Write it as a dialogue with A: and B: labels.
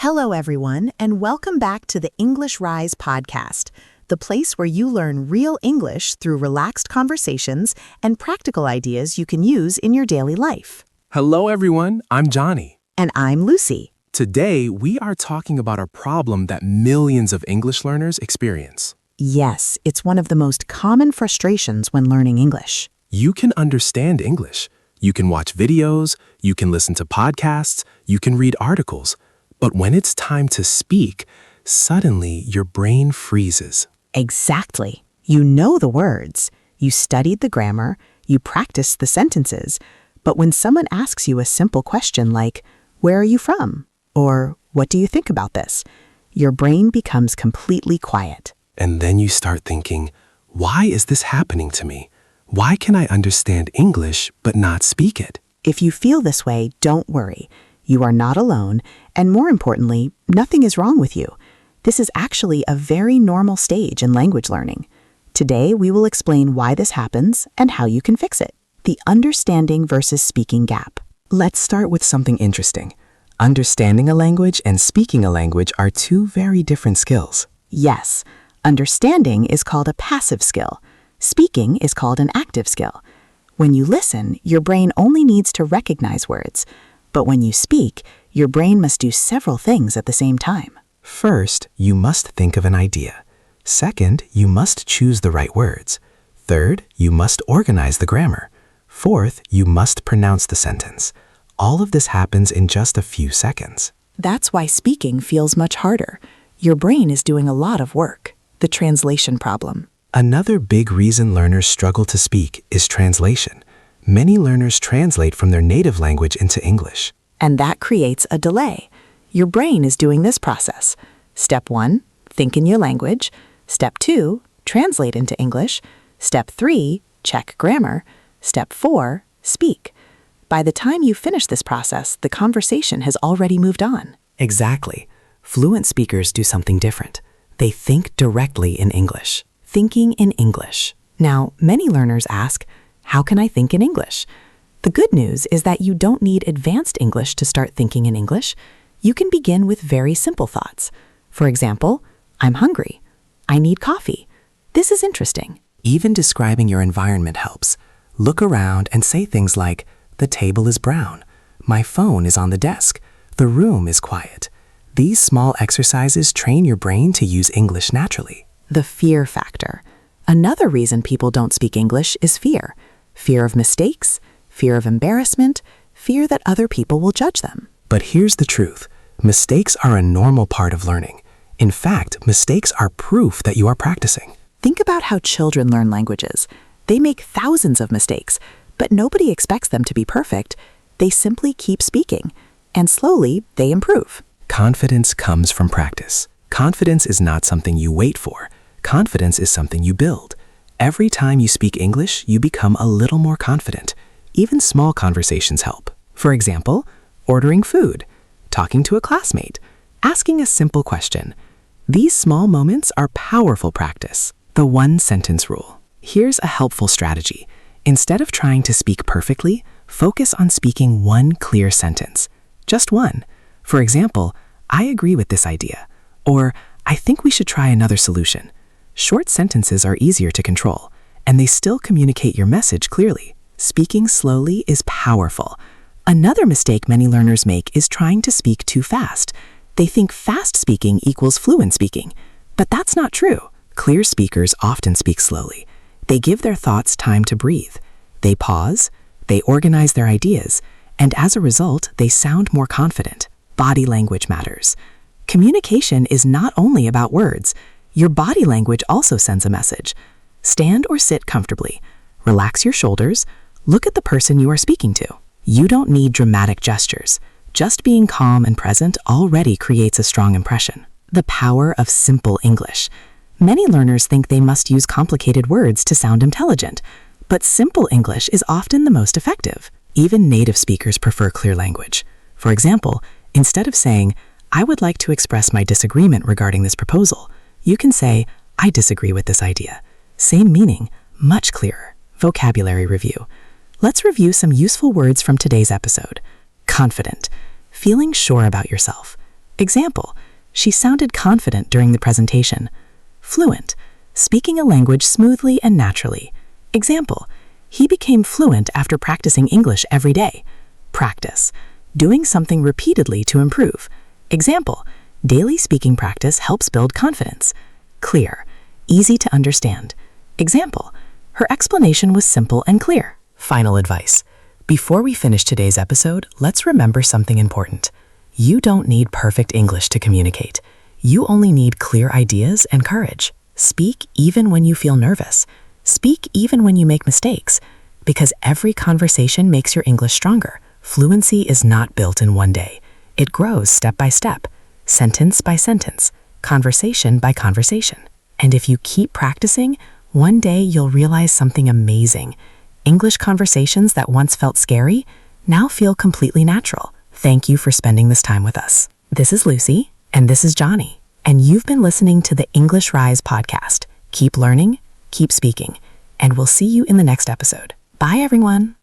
A: Hello, everyone, and welcome back to the English Rise podcast, the place where you learn real English through relaxed conversations and practical ideas you can use in your daily life.
B: Hello, everyone. I'm Johnny.
A: And I'm Lucy.
B: Today, we are talking about a problem that millions of English learners experience.
A: Yes, it's one of the most common frustrations when learning English.
B: You can understand English. You can watch videos. You can listen to podcasts. You can read articles. But when it's time to speak, suddenly your brain freezes.
A: Exactly. You know the words. You studied the grammar. You practiced the sentences. But when someone asks you a simple question like, "Where are you from?" or "What do you think about this?" your brain becomes completely quiet.
B: And then you start thinking, why is this happening to me? Why can I understand English but not speak it?
A: If you feel this way, don't worry. You are not alone, and more importantly, nothing is wrong with you. This is actually a very normal stage in language learning. Today, we will explain why this happens and how you can fix it. The understanding versus speaking gap.
C: Let's start with something interesting. Understanding a language and speaking a language are two very different skills.
A: Yes, understanding is called a passive skill. Speaking is called an active skill. When you listen, your brain only needs to recognize words. But when you speak, your brain must do several things at the same time.
C: First, you must think of an idea. Second, you must choose the right words. Third, you must organize the grammar. Fourth, you must pronounce the sentence. All of this happens in just a few seconds.
A: That's why speaking feels much harder. Your brain is doing a lot of work. The translation problem.
C: Another big reason learners struggle to speak is translation. Many learners translate from their native language into English.
A: And that creates a delay. Your brain is doing this process. Step 1, think in your language. Step 2, translate into English. Step 3, check grammar. Step 4, speak. By the time you finish this process, the conversation has already moved on.
C: Exactly. Fluent speakers do something different. They think directly in English.
A: Thinking in English. Now, many learners ask, how can I think in English? The good news is that you don't need advanced English to start thinking in English. You can begin with very simple thoughts. For example, I'm hungry. I need coffee. This is interesting.
C: Even describing your environment helps. Look around and say things like, the table is brown. My phone is on the desk. The room is quiet. These small exercises train your brain to use English naturally.
A: The fear factor. Another reason people don't speak English is fear. Fear of mistakes, fear of embarrassment, fear that other people will judge them.
C: But here's the truth. Mistakes are a normal part of learning. In fact, mistakes are proof that you are practicing.
A: Think about how children learn languages. They make thousands of mistakes, but nobody expects them to be perfect. They simply keep speaking, and slowly they improve.
C: Confidence comes from practice. Confidence is not something you wait for. Confidence is something you build. Every time you speak English, you become a little more confident. Even small conversations help. For example, ordering food, talking to a classmate, asking a simple question. These small moments are powerful practice. The one-sentence rule. Here's a helpful strategy. Instead of trying to speak perfectly, focus on speaking one clear sentence. Just one. For example, I agree with this idea. Or, I think we should try another solution. Short sentences are easier to control, and they still communicate your message clearly. Speaking slowly is powerful. Another mistake many learners make is trying to speak too fast. They think fast speaking equals fluent speaking, but that's not true. Clear speakers often speak slowly. They give their thoughts time to breathe. They pause, they organize their ideas, and as a result, they sound more confident. Body language matters. Communication is not only about words. Your body language also sends a message. Stand or sit comfortably. Relax your shoulders. Look at the person you are speaking to. You don't need dramatic gestures. Just being calm and present already creates a strong impression. The power of simple English. Many learners think they must use complicated words to sound intelligent, but simple English is often the most effective. Even native speakers prefer clear language. For example, instead of saying, I would like to express my disagreement regarding this proposal, you can say, I disagree with this idea. Same meaning, much clearer. Vocabulary review. Let's review some useful words from today's episode. Confident, feeling sure about yourself.
A: Example, she sounded confident during the presentation. Fluent, speaking a language smoothly and naturally. Example, he became fluent after practicing English every day. Practice, doing something repeatedly to improve. Example, daily speaking practice helps build confidence. Clear, easy to understand. Example, her explanation was simple and clear. Final advice. Before we finish today's episode, let's remember something important. You don't need perfect English to communicate. You only need clear ideas and courage. Speak even when you feel nervous. Speak even when you make mistakes. Because every conversation makes your English stronger. Fluency is not built in one day. It grows step by step, sentence by sentence, conversation by conversation. And if you keep practicing, one day you'll realize something amazing. English conversations that once felt scary now feel completely natural. Thank you for spending this time with us. This is Lucy, and this is Johnny, and you've been listening to the English Rise podcast. Keep learning, keep speaking, and we'll see you in the next episode. Bye, everyone.